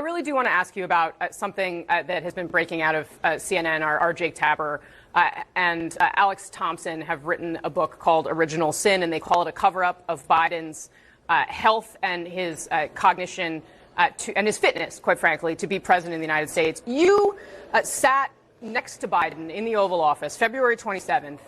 really do want to ask you about something that has been breaking out of CNN. Our Jake Tapper and Alex Thompson have written a book called Original Sin, and they call it a cover-up of Biden's health and his cognition and his fitness, quite frankly, to be president of the United States. You sat next to Biden in the Oval Office February 27th,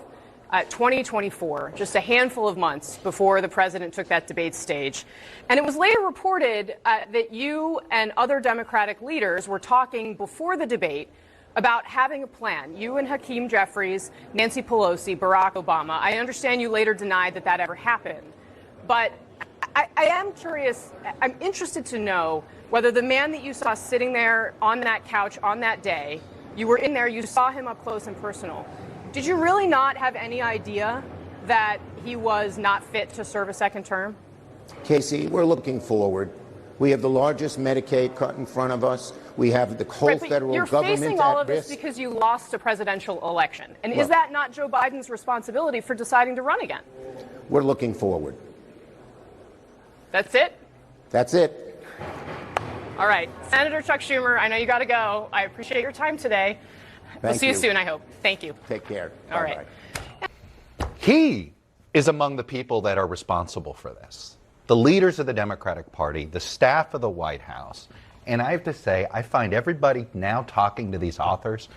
2024, just a handful of months before the president took that debate stage. And it was later reported that you and other Democratic leaders were talking before the debate about having a plan. You and Hakeem Jeffries, Nancy Pelosi, Barack Obama. I understand you later denied that that ever happened. But I am curious, I'm interested to know whether the man that you saw sitting there on that couch on that day, you were in there, you saw him up close and personal. Did you really not have any idea that he was not fit to serve a second term? Kasie, we're looking forward. We have the largest Medicaid cut in front of us. We have the whole federal government at risk. You're facing all of this because you lost a presidential election. And is that not Joe Biden's responsibility for deciding to run again? We're looking forward. That's it? That's it. All right. Senator Chuck Schumer, I know you got to go. I appreciate your time today. We'll see you soon, I hope. Thank you. Take care. All right. He is among the people that are responsible for this. The leaders of the Democratic Party, the staff of the White House. And I have to say, I find everybody now talking to these authors,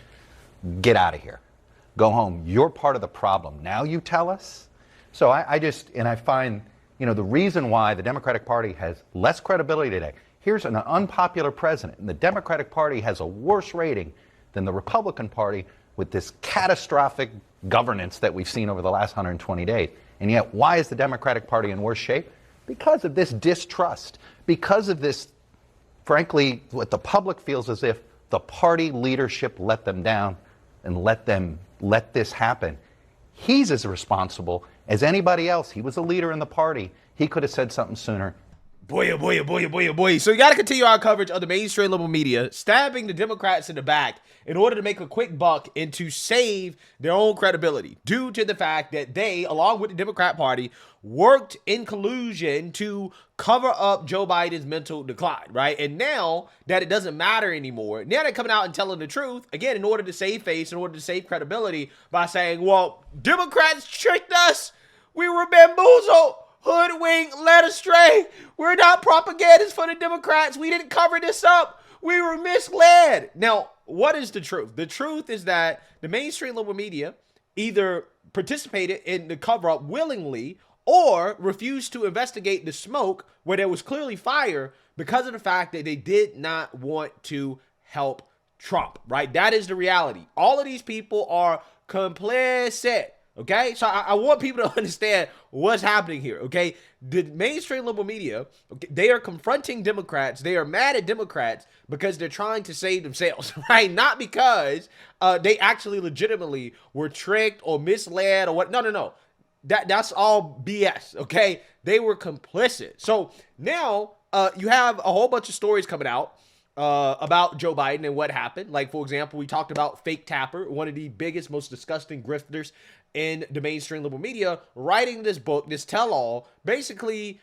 get out of here. Go home. You're part of the problem. Now you tell us? So I find, the reason why the Democratic Party has less credibility today. Here's an unpopular president, and the Democratic Party has a worse rating than the Republican Party with this catastrophic governance that we've seen over the last 120 days. And yet, why is the Democratic Party in worse shape? Because of this distrust, because of this, frankly, what the public feels as if the party leadership let them down and let this happen. He's as responsible as anybody else. He was a leader in the party. He could have said something sooner. Boy, oh boy, oh boy, oh boy, oh boy. So we got to continue our coverage of the mainstream liberal media, stabbing the Democrats in the back in order to make a quick buck and to save their own credibility due to the fact that they, along with the Democrat Party, worked in collusion to cover up Joe Biden's mental decline, right? And now that it doesn't matter anymore, now they're coming out and telling the truth, again, in order to save face, in order to save credibility by saying, well, Democrats tricked us. We were bamboozled. Hoodwinked, led astray. We're not propagandists for the Democrats. We didn't cover this up. We were misled. Now, what is the truth? The truth is that the mainstream liberal media either participated in the cover-up willingly or refused to investigate the smoke where there was clearly fire because of the fact that they did not want to help Trump, right? That is the reality. All of these people are complicit. Okay, so I want people to understand what's happening here, okay? The mainstream liberal media, okay, they are confronting Democrats. They are mad at Democrats because they're trying to save themselves, right? Not because they actually legitimately were tricked or misled or what. No. That's all BS, okay? They were complicit. So now you have a whole bunch of stories coming out about Joe Biden and what happened. Like, for example, we talked about Fake Tapper, one of the biggest, most disgusting grifters in the mainstream liberal media, writing this book, this tell-all, basically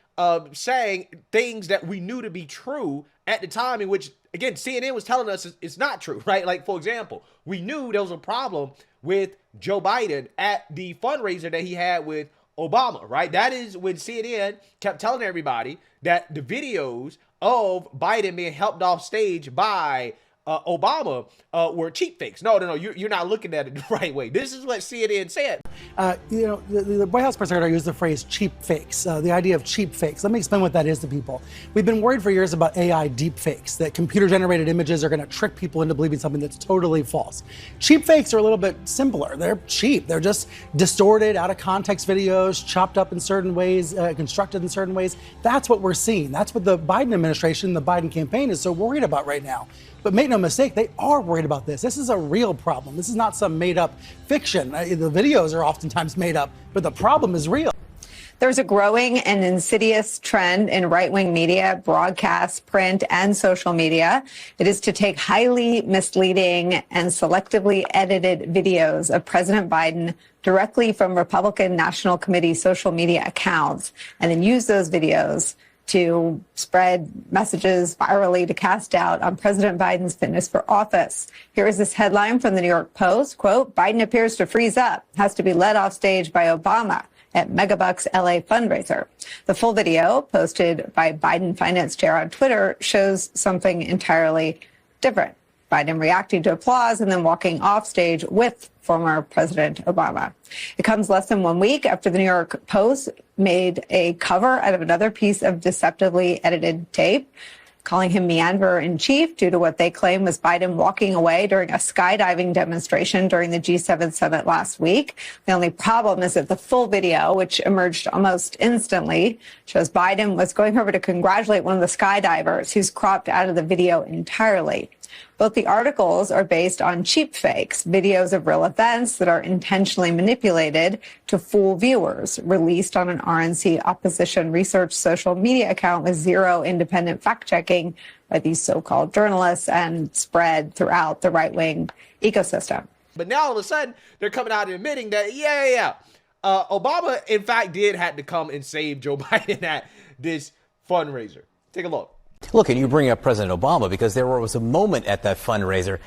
saying things that we knew to be true at the time, in which, again, CNN was telling us it's not true, right? Like, for example, we knew there was a problem with Joe Biden at the fundraiser that he had with Obama, right? That is when CNN kept telling everybody that the videos of Biden being helped off stage by Obama were cheap fakes. No, you're not looking at it the right way. This is what CNN said. The White House press secretary used the phrase cheap fakes, the idea of cheap fakes. Let me explain what that is to people. We've been worried for years about AI deep fakes, that computer-generated images are going to trick people into believing something that's totally false. Cheap fakes are a little bit simpler. They're cheap. They're just distorted, out-of-context videos, chopped up in certain ways, constructed in certain ways. That's what we're seeing. That's what the Biden administration, the Biden campaign is so worried about right now. But make no mistake, they are worried about this. This is a real problem. This is not some made-up fiction. The videos are oftentimes made up, but the problem is real. There's a growing and insidious trend in right-wing media, broadcast, print, and social media. It is to take highly misleading and selectively edited videos of President Biden directly from Republican National Committee social media accounts and then use those videos to spread messages virally to cast doubt on President Biden's fitness for office. Here is this headline from the New York Post, quote, Biden appears to freeze up, has to be led off stage by Obama at Megabucks LA fundraiser. The full video posted by Biden finance chair on Twitter shows something entirely different. Biden reacting to applause and then walking off stage with former President Obama. It comes less than 1 week after the New York Post made a cover out of another piece of deceptively edited tape, calling him meanderer in chief due to what they claim was Biden walking away during a skydiving demonstration during the G7 summit last week. The only problem is that the full video, which emerged almost instantly, shows Biden was going over to congratulate one of the skydivers who's cropped out of the video entirely. Both the articles are based on cheap fakes, videos of real events that are intentionally manipulated to fool viewers, released on an RNC opposition research social media account with zero independent fact-checking by these so-called journalists and spread throughout the right-wing ecosystem. But now all of a sudden, they're coming out and admitting that, Obama, in fact, did have to come and save Joe Biden at this fundraiser. Take a look. Look, and you bring up President Obama because there was a moment at that fundraiser,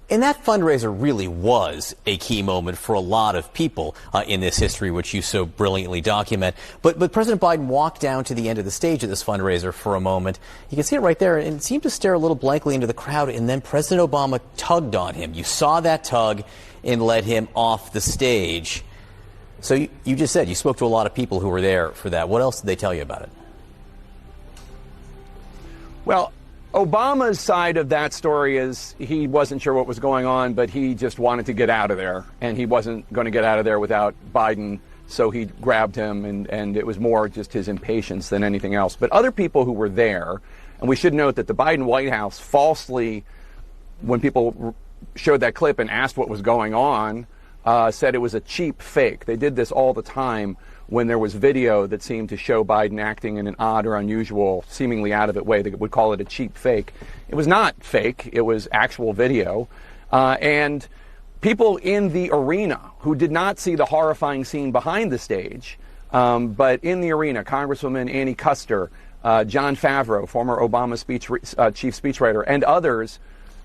and that fundraiser really was a key moment for a lot of people in this history, which you so brilliantly document. But President Biden walked down to the end of the stage at this fundraiser for a moment. You can see it right there, and seemed to stare a little blankly into the crowd, and then President Obama tugged on him. You saw that tug and led him off the stage. So you just said you spoke to a lot of people who were there for that. What else did they tell you about it? Well, Obama's side of that story is he wasn't sure what was going on, but he just wanted to get out of there, and he wasn't going to get out of there without Biden, so he grabbed him, and it was more just his impatience than anything else. But other people who were there, and we should note that the Biden White House falsely, when people showed that clip and asked what was going on, said it was a cheap fake. They did this all the time when there was video that seemed to show Biden acting in an odd or unusual, seemingly out of it way. They would call it a cheap fake. It was not fake. It was actual video. And people in the arena who did not see the horrifying scene behind the stage, but in the arena, Congresswoman Annie Kuster, Jon Favreau, former Obama chief speechwriter, and others,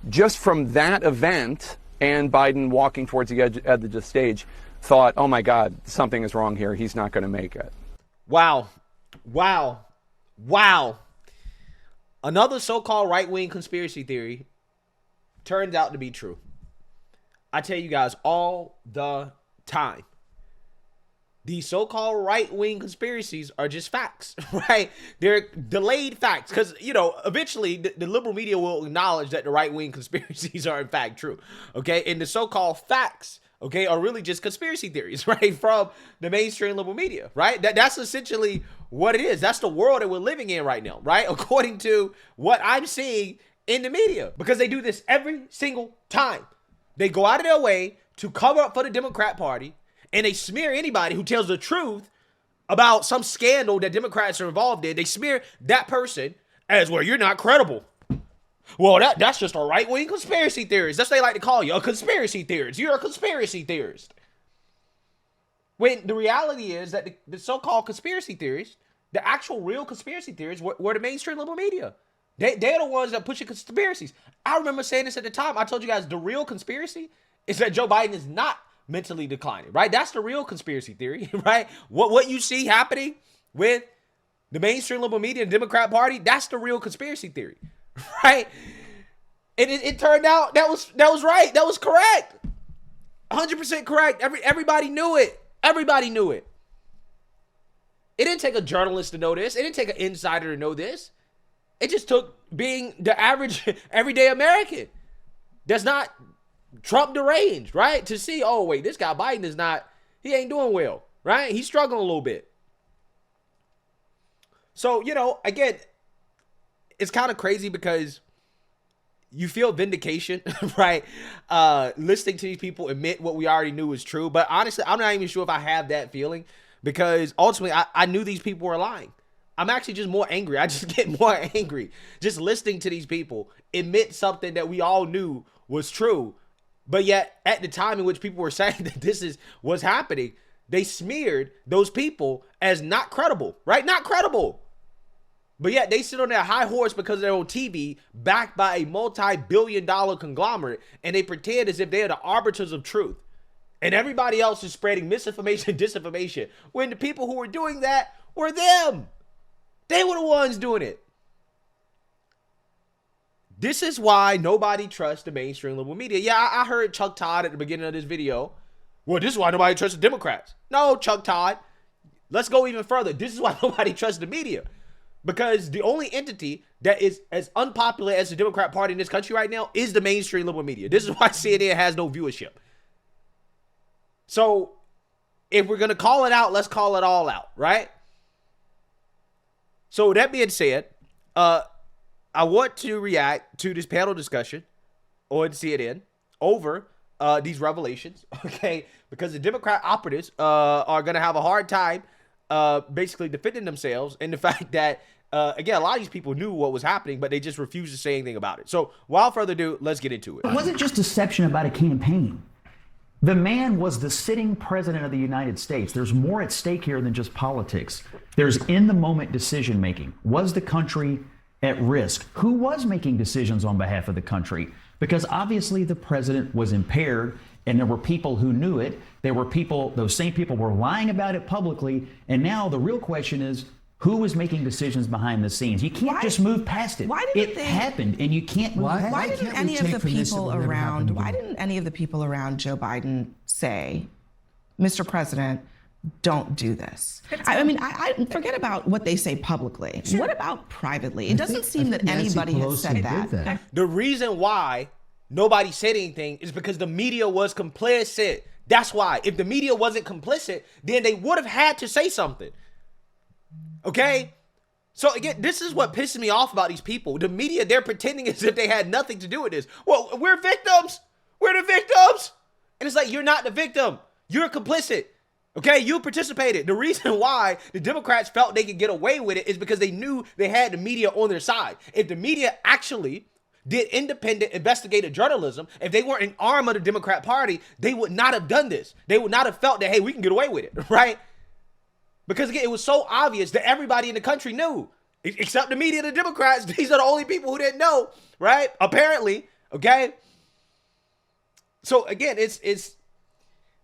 just from that event and Biden walking towards the edge of the stage, thought, oh my God, something is wrong here. He's not going to make it. Wow. Another so-called right-wing conspiracy theory turns out to be true. I tell you guys all the time, these so-called right-wing conspiracies are just facts, right? They're delayed facts because, eventually the liberal media will acknowledge that the right-wing conspiracies are in fact true, okay? And the so-called facts, okay, are really just conspiracy theories, right, from the mainstream liberal media, right? That's essentially what it is. That's the world that we're living in right now, right? According to what I'm seeing in the media, because they do this every single time. They go out of their way to cover up for the Democrat Party, and they smear anybody who tells the truth about some scandal that Democrats are involved in. They smear that person as, well, you're not credible. Well, that's just a right-wing conspiracy theorist. That's what they like to call you, a conspiracy theorist. You're a conspiracy theorist. When the reality is that the so-called conspiracy theories, the actual real conspiracy theories were the mainstream liberal media. They're the ones that push conspiracies. I remember saying this at the time. I told you guys the real conspiracy is that Joe Biden is not mentally declining, right? That's the real conspiracy theory, right? What you see happening with the mainstream liberal media and Democrat Party, that's the real conspiracy theory, right? And it turned out that was right. That was correct. 100% correct. Everybody knew it. Everybody knew it. It didn't take a journalist to know this. It didn't take an insider to know this. It just took being the average everyday American that's not Trump deranged, right? To see, oh, wait, this guy Biden he ain't doing well, right? He's struggling a little bit. So, again, it's kind of crazy because you feel vindication, right? Listening to these people admit what we already knew was true. But honestly, I'm not even sure if I have that feeling because ultimately I knew these people were lying. I'm actually just more angry. I just get more angry just listening to these people admit something that we all knew was true. But yet at the time in which people were saying that this is what's happening, they smeared those people as not credible, right? Not credible. But yet they sit on their high horse because they're on TV, backed by a multi-billion-dollar conglomerate, and they pretend as if they are the arbiters of truth. And everybody else is spreading misinformation and disinformation, when the people who were doing that were them. They were the ones doing it. This is why nobody trusts the mainstream liberal media. Yeah, I heard Chuck Todd at the beginning of this video. Well, this is why nobody trusts the Democrats. No, Chuck Todd. Let's go even further. This is why nobody trusts the media. Because the only entity that is as unpopular as the Democrat Party in this country right now is the mainstream liberal media. This is why CNN has no viewership. So if we're going to call it out, let's call it all out, right? So that being said, I want to react to this panel discussion on CNN over these revelations, okay? Because the Democrat operatives are going to have a hard time basically defending themselves, and the fact that, again, a lot of these people knew what was happening, but they just refused to say anything about it. So without further ado, let's get into it. It wasn't just deception about a campaign. The man was the sitting president of the United States. There's more at stake here than just politics. There's in-the-moment decision-making. Was the country at risk? Who was making decisions on behalf of the country? Because obviously the president was impaired, and there were people who knew it. There were people, those same people were lying about it publicly. And now the real question is, who was making decisions behind the scenes? You can't just move past it. It happened, and you can't move past it. Why didn't any of the people around Joe Biden say, Mr. President, don't do this? I mean, I forget about what they say publicly. Sure. What about privately? It doesn't seem that anybody has said that. The reason why nobody said anything is because the media was complicit. That's why. If the media wasn't complicit, then they would have had to say something. Okay? So again, this is what pisses me off about these people. The media, they're pretending as if they had nothing to do with this. Well, we're victims. We're the victims. And it's like, you're not the victim. You're complicit. Okay? You participated. The reason why the Democrats felt they could get away with it is because they knew they had the media on their side. If the media actually did independent investigative journalism, if they weren't an arm of the Democrat Party, they would not have done this. They would not have felt that, hey, we can get away with it, right? Because again, it was so obvious that everybody in the country knew, except the media and the Democrats. These are the only people who didn't know, right? Apparently, okay? So again, it's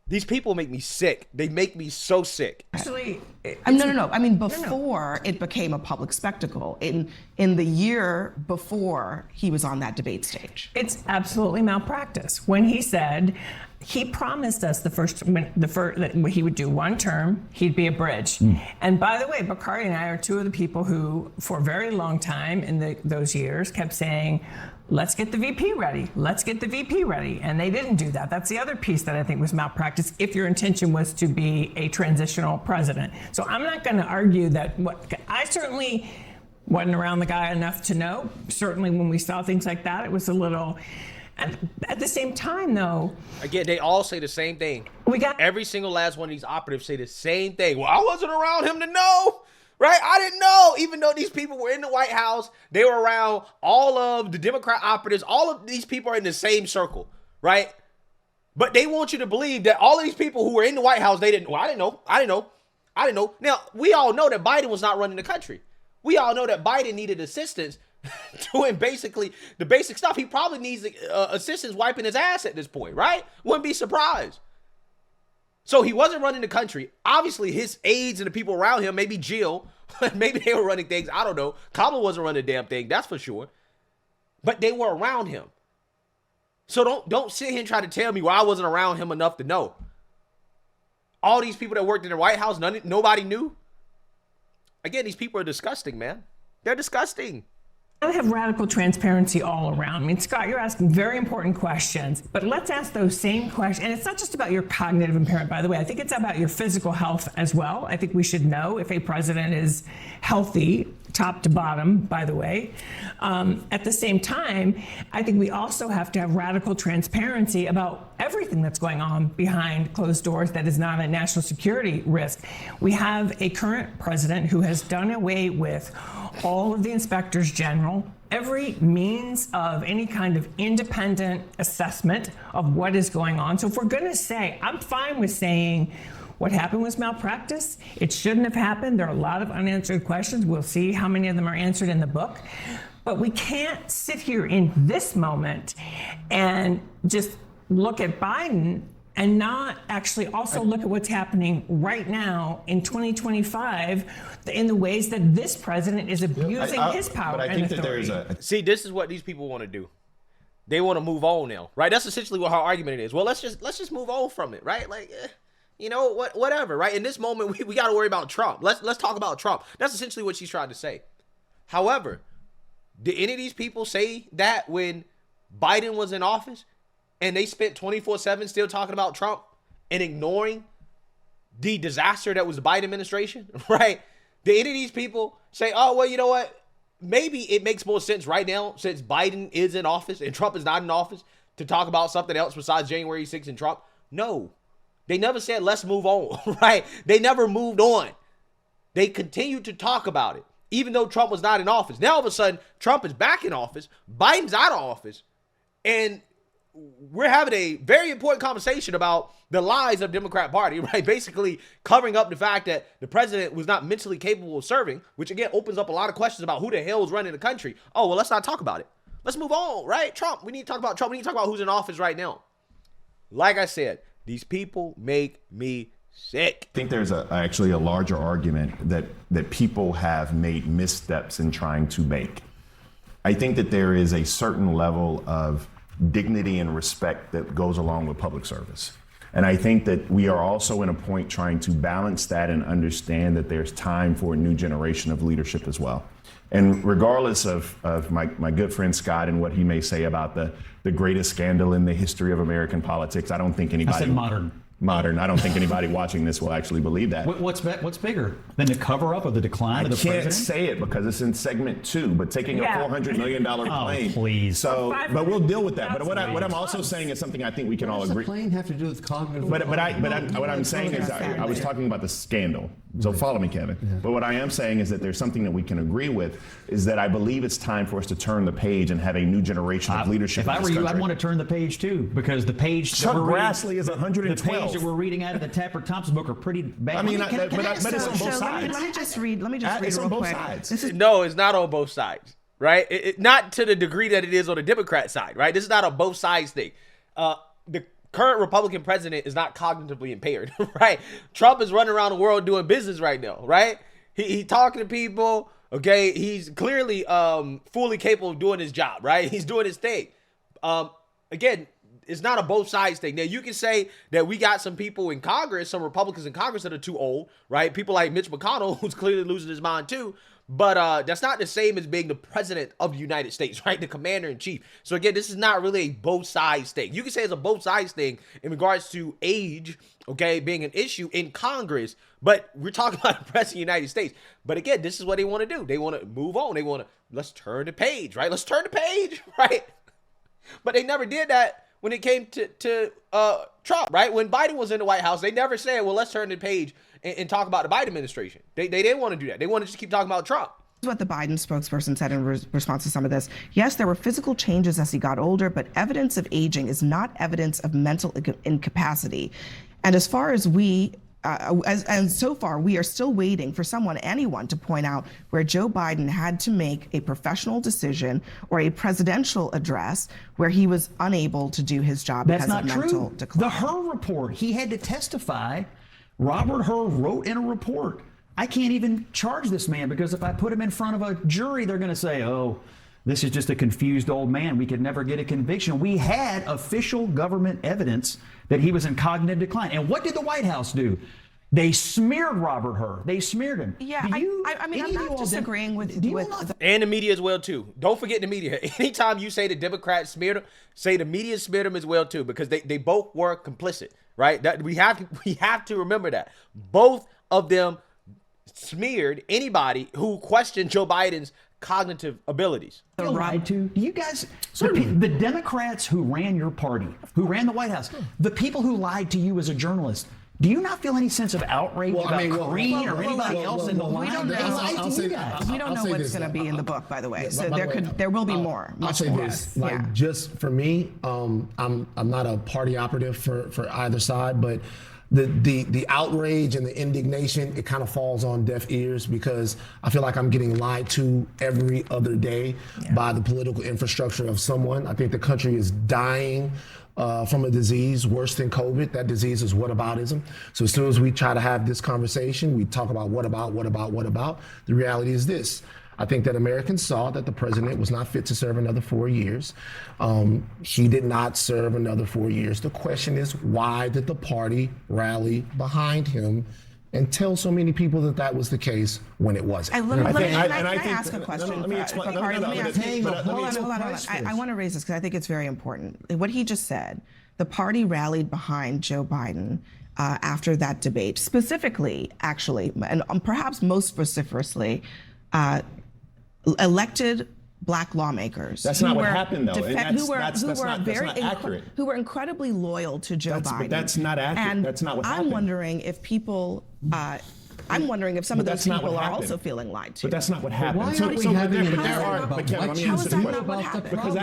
these people make me sick. They make me so sick. Actually, no. I mean, before it became a public spectacle, in the year before he was on that debate stage. It's absolutely malpractice. When he said, he promised us that he would do one term, he'd be a bridge. And by the way, Bakari and I are two of the people who, for a very long time in those years, kept saying, let's get the VP ready. Let's get the VP ready. And they didn't do that. That's the other piece that I think was malpractice, if your intention was to be a transitional president. So I'm not going to argue that I certainly wasn't around the guy enough to know. Certainly when we saw things like that, it was a little... And at the same time, though... Again, they all say the same thing. Every single last one of these operatives say the same thing. Well, I wasn't around him to know. Right? I didn't know. Even though these people were in the White House, they were around all of the Democrat operatives. All of these people are in the same circle, right? But they want you to believe that all of these people who were in the White House, they didn't. Well, I didn't know. Now, we all know that Biden was not running the country. We all know that Biden needed assistance doing basically the basic stuff. He probably needs assistance wiping his ass at this point, right? Wouldn't be surprised. So he wasn't running the country. Obviously, his aides and the people around him, maybe Jill, maybe they were running things. I don't know. Kamala wasn't running the damn thing, that's for sure. But they were around him. So don't sit here and try to tell me, well, I wasn't around him enough to know. All these people that worked in the White House, nobody knew. Again, these people are disgusting, man. They're disgusting. I have radical transparency all around. I mean, Scott, you're asking very important questions, but let's ask those same questions. And it's not just about your cognitive impairment, by the way. I think it's about your physical health as well. I think we should know if a president is healthy, top to bottom, by the way. At the same time, I think we also have to have radical transparency about everything that's going on behind closed doors that is not a national security risk. We have a current president who has done away with all of the inspectors general, every means of any kind of independent assessment of what is going on. So if we're going to say, I'm fine with saying What happened was malpractice. It shouldn't have happened. There are a lot of unanswered questions. We'll see how many of them are answered in the book. But we can't sit here in this moment and just look at Biden and not actually also look at what's happening right now in 2025 in the ways that this president is abusing his power and authority. See, this is what these people want to do. They want to move on now, right? That's essentially what her argument is. Well, let's just move on from it, right? Like, you know, whatever, right? In this moment, we got to worry about Trump. Let's talk about Trump. That's essentially what she's trying to say. However, did any of these people say that when Biden was in office? And they spent 24/7 still talking about Trump and ignoring the disaster that was the Biden administration, right? Did any of these people say, oh, well, you know what? Maybe it makes more sense right now, since Biden is in office and Trump is not in office, to talk about something else besides January 6th and Trump? No. They never said, let's move on, right? They never moved on. They continued to talk about it, even though Trump was not in office. Now, all of a sudden, Trump is back in office. Biden's out of office. And we're having a very important conversation about the lies of the Democrat Party, right? Basically covering up the fact that the president was not mentally capable of serving, which again opens up a lot of questions about who the hell is running the country. Oh, well, let's not talk about it. Let's move on, right? Trump. We need to talk about Trump. We need to talk about who's in office right now. Like I said, these people make me sick. I think there's actually a larger argument that people have made missteps in trying to make. I think that there is a certain level of dignity and respect that goes along with public service. And I think that we are also in a point trying to balance that and understand that there's time for a new generation of leadership as well. And regardless of my good friend Scott and what he may say about the greatest scandal in the history of American politics, I don't think anybody— I said modern. I don't think anybody watching this will actually believe that. What's bigger than the cover-up of the decline of the president? I can't say it because it's in segment 2, but taking a $400 million plane. Oh, please. So, but we'll deal with that. But what I'm also saying is something I think we can all agree. What does the plane have to do with cognitive? What I'm saying is I was talking about the scandal. So follow me, Kevin. Yeah. But what I am saying is that there's something that we can agree with, is that I believe it's time for us to turn the page and have a new generation of leadership. If I were you, I'd want to turn the page too, because the page Chuck Grassley is 112. The page that we're reading out of the Tapper Thompson book are pretty bad. I mean, but it's on both sides. Let me just read it's real on both quick. sides. No, it's not on both sides, right? Not to the degree that it is on the Democrat side, right? This is not a both sides thing. The current Republican president is not cognitively impaired, right? Trump is running around the world doing business right now, right? He talking to people, okay? He's clearly fully capable of doing his job, right? He's doing his thing. Again, it's not a both sides thing. Now, you can say that we got some people in Congress, some Republicans in Congress that are too old, right? People like Mitch McConnell, who's clearly losing his mind too. But that's not the same as being the president of the United States, right? The commander in chief. So again, this is not really a both sides thing. You can say it's a both sides thing in regards to age, okay, being an issue in Congress, but we're talking about the president of the United States. But again, this is what they want to do. They want to move on. They want to, let's turn the page, right? Let's turn the page, right? But they never did that when it came to Trump, right? When Biden was in the White House, they never said, well, let's turn the page and talk about the Biden administration. They didn't want to do that. They wanted to just keep talking about Trump. This is what the Biden spokesperson said in response to some of this. Yes, there were physical changes as he got older, but evidence of aging is not evidence of mental incapacity. And as far as so far, we are still waiting for anyone to point out where Joe Biden had to make a professional decision or a presidential address where he was unable to do his job because of mental decline. The Hur report, he had to testify. Robert Hur wrote in a report, I can't even charge this man because if I put him in front of a jury, they're going to say, oh, this is just a confused old man. We could never get a conviction. We had official government evidence that he was in cognitive decline. And what did the White House do? They smeared Robert Hur. They smeared him. Yeah, I mean, I'm not disagreeing with and the media as well, too. Don't forget the media. Anytime you say the Democrats smeared him, say the media smeared him as well, too, because they both were complicit, right? That we have to remember that. Both of them smeared anybody who questioned Joe Biden's cognitive abilities. Lied to you guys, the Democrats who ran your party, who ran the White House, the people who lied to you as a do you not feel any sense of outrage about Karine or anybody else in the line? We don't know what's going to be in the book, by the way. So there will be more. I'll say this, just for me, I'm not a party operative for either side, but the outrage and the indignation, it kind of falls on deaf ears because I feel like I'm getting lied to every other day by the political infrastructure of someone. I think the country is dying from a disease worse than COVID. That disease is whataboutism. So as soon as we try to have this conversation, we talk about what about. The reality is this. I think that Americans saw that the president was not fit to serve another 4 years. He did not serve another 4 years. The question is, why did the party rally behind him and tell so many people that that was the case when it wasn't? Let me ask a question. Hold on. I want to raise this because I think it's very important. What he just said, the party rallied behind Joe Biden after that debate, specifically, actually, and perhaps most vociferously, elected Black lawmakers. That's not what happened, though. That's not accurate. Who were incredibly loyal to Joe Biden. But that's not accurate. And that's not what happened. I'm wondering if people. I'm wondering if some of those people are also feeling lied to. But that's not what happened. Why aren't we having an argument about let me answer the question. Because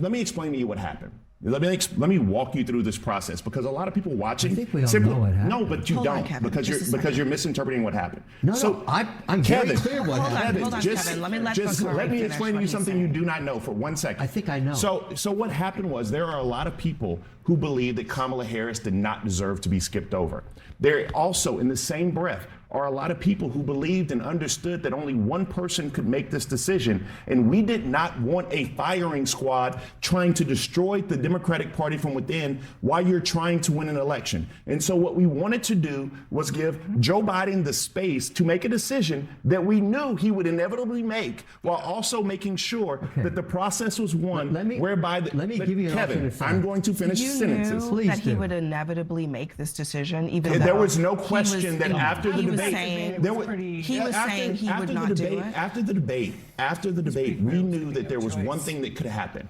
let me explain to you what happened. Let me walk you through this process because a lot of people watching. I think we all know what happened. No, but you don't because you're misinterpreting what happened. No, I'm very clear what happened. Hold on, Kevin. Let me explain to you something you do not know for 1 second. I think I know. So what happened was there are a lot of people who believe that Kamala Harris did not deserve to be skipped over. There also, in the same breath, are a lot of people who believed and understood that only one person could make this decision. And we did not want a firing squad trying to destroy the Democratic Party from within while you're trying to win an election. And so what we wanted to do was give Joe Biden the space to make a decision that we knew he would inevitably make while also making sure that the process was one whereby... Let me give you an Kevin, I'm going to finish sentences. You knew that he would inevitably make this decision, even though there was no question that after the debate... He was saying he would not do it. After the debate, we knew that there was one thing that could happen.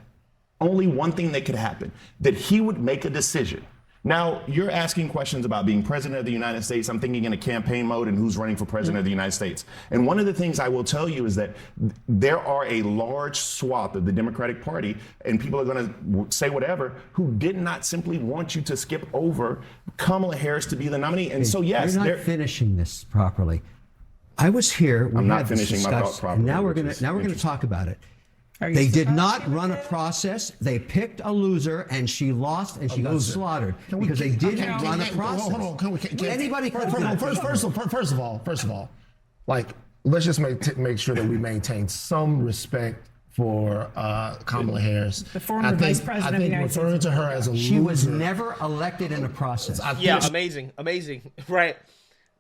Only one thing that could happen. That he would make a decision. Now, you're asking questions about being president of the United States. I'm thinking in a campaign mode and who's running for president of the United States. And one of the things I will tell you is that there are a large swath of the Democratic Party, and people are going to say whatever, who did not simply want you to skip over Kamala Harris to be the nominee. And so, yes. You're not finishing this properly. I was here. I'm not finishing my thought properly. Now we're going to talk about it. They did not run a process. They picked a loser, and she lost, and she got slaughtered because they didn't run a process. Hold on. First of all, like, let's just make sure that we maintain some respect for Kamala Harris. The former vice president of the United States. Referring to her as a loser. She was never elected in a process. Yeah, amazing, right?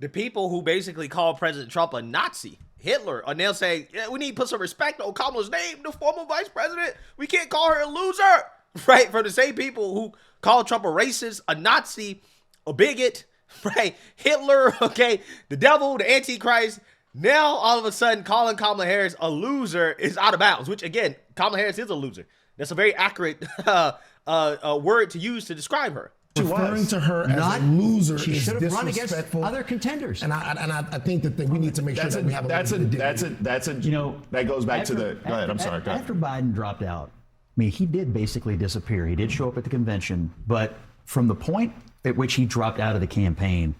The people who basically call President Trump a Nazi, Hitler, and they'll say, yeah, we need to put some respect on Kamala's name, the former vice president. We can't call her a loser, right? For the same people who call Trump a racist, a Nazi, a bigot, right? Hitler, okay, the devil, the Antichrist. Now, all of a sudden, calling Kamala Harris a loser is out of bounds, which, again, Kamala Harris is a loser. That's a very accurate word to use to describe her. Referring to her as a loser is should have run against disrespectful. other contenders. And I think that we need to make sure that we have that goes back to the. Go ahead. I'm sorry. Go ahead. After Biden dropped out, I mean, he did basically disappear. He did show up at the convention, but from the point at which he dropped out of the campaign,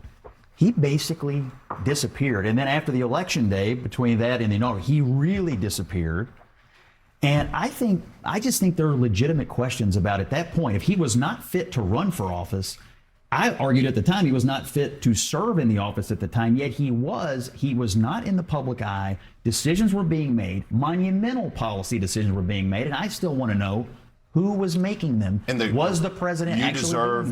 he basically disappeared. And then after the election day, between that and the inauguration, he really disappeared. And I just think there are legitimate questions about at that point. If he was not fit to run for office, I argued at the time he was not fit to serve in the office at the time, yet he was not in the public eye. Decisions were being made, monumental policy decisions were being made, and I still want to know who was making them. And was the president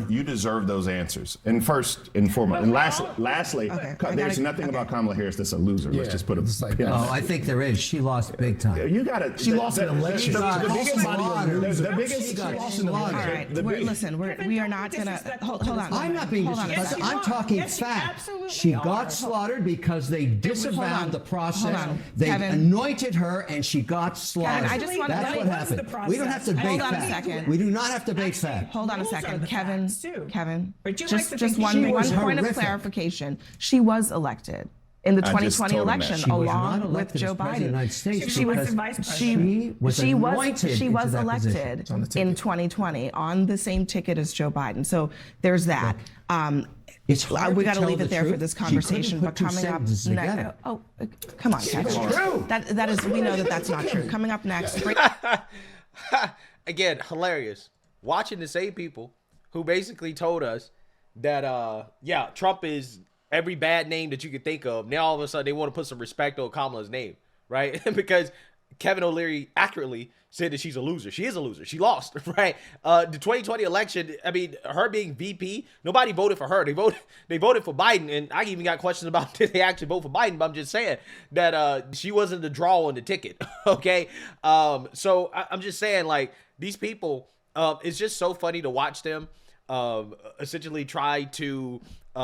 you deserve those answers. And first and foremost, and lastly, there's nothing about Kamala Harris that's a loser. Let's just put it. I think there is. She lost big time. You got it. She lost an election. The biggest. All right. Listen, we are not gonna hold on. I'm not being disrespectful. I'm talking fact. She got slaughtered because they disavowed the process. They anointed her, and she got slaughtered. That's what happened. We don't have to debate fact. We do not have to debate fact. Hold on a second, Kevin. Just one point of clarification. She was elected. in the I just 2020 told him that. election, She was not along with elected Joe as president of the Biden. United States She was because the vice president. she was anointed she into was that elected position. in 2020 on the same ticket as Joe Biden. So there's that. It's hard We to got to tell leave the it there truth. for this She couldn't conversation. put But two coming up sentences together. oh, come on, Kevin. True. That is, we know that that's not true. Coming up next. Again, hilarious. Watching the same people who basically told us that, Trump is every bad name that you could think of. Now all of a sudden they want to put some respect on Kamala's name, right? Because Kevin O'Leary accurately said that she's a loser. She is a loser. She lost, right? The 2020 election, I mean, her being VP, nobody voted for her. They voted for Biden, and I even got questions about did they actually vote for Biden, but I'm just saying that she wasn't the draw on the ticket, okay? So I'm just saying, like, these people, it's just so funny to watch them essentially try to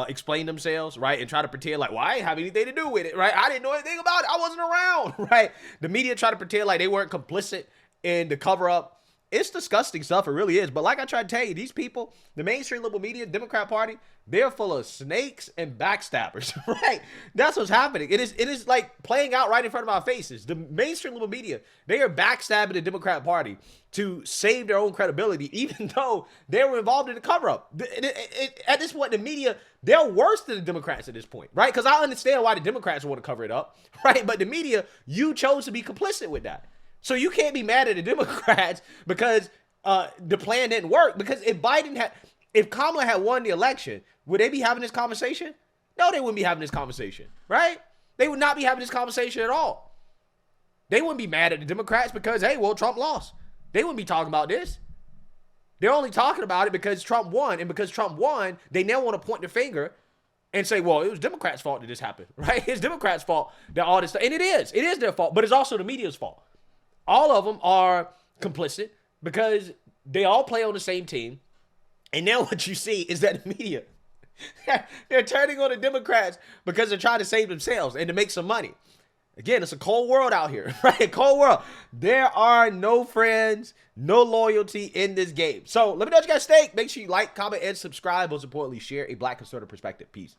explain themselves, right? And try to pretend like, well, I didn't have anything to do with it, right? I didn't know anything about it. I wasn't around, right? The media try to pretend like they weren't complicit in the cover up. It's disgusting stuff. It really is. But like I tried to tell you, these people, the mainstream liberal media, Democrat Party, they're full of snakes and backstabbers, right? That's what's happening. It is like playing out right in front of our faces. The mainstream liberal media, they are backstabbing the Democrat Party to save their own credibility, even though they were involved in the cover-up. At this point, the media, they're worse than the Democrats at this point, right? Because I understand why the Democrats want to cover it up, right? But the media, you chose to be complicit with that. So you can't be mad at the Democrats because the plan didn't work. Because if Kamala had won the election, would they be having this conversation? No, they wouldn't be having this conversation, right? They would not be having this conversation at all. They wouldn't be mad at the Democrats because, hey, well, Trump lost. They wouldn't be talking about this. They're only talking about it because Trump won. And because Trump won, they now want to point the finger and say, well, it was Democrats' fault that this happened, right? It's Democrats' fault that all this stuff. And it is their fault, but it's also the media's fault. All of them are complicit because they all play on the same team. And now what you see is that the media, they're turning on the Democrats because they're trying to save themselves and to make some money. Again, it's a cold world out here, right? Cold world. There are no friends, no loyalty in this game. So let me know what you guys think. Make sure you like, comment, and subscribe. Most importantly, share a Black conservative perspective. Peace.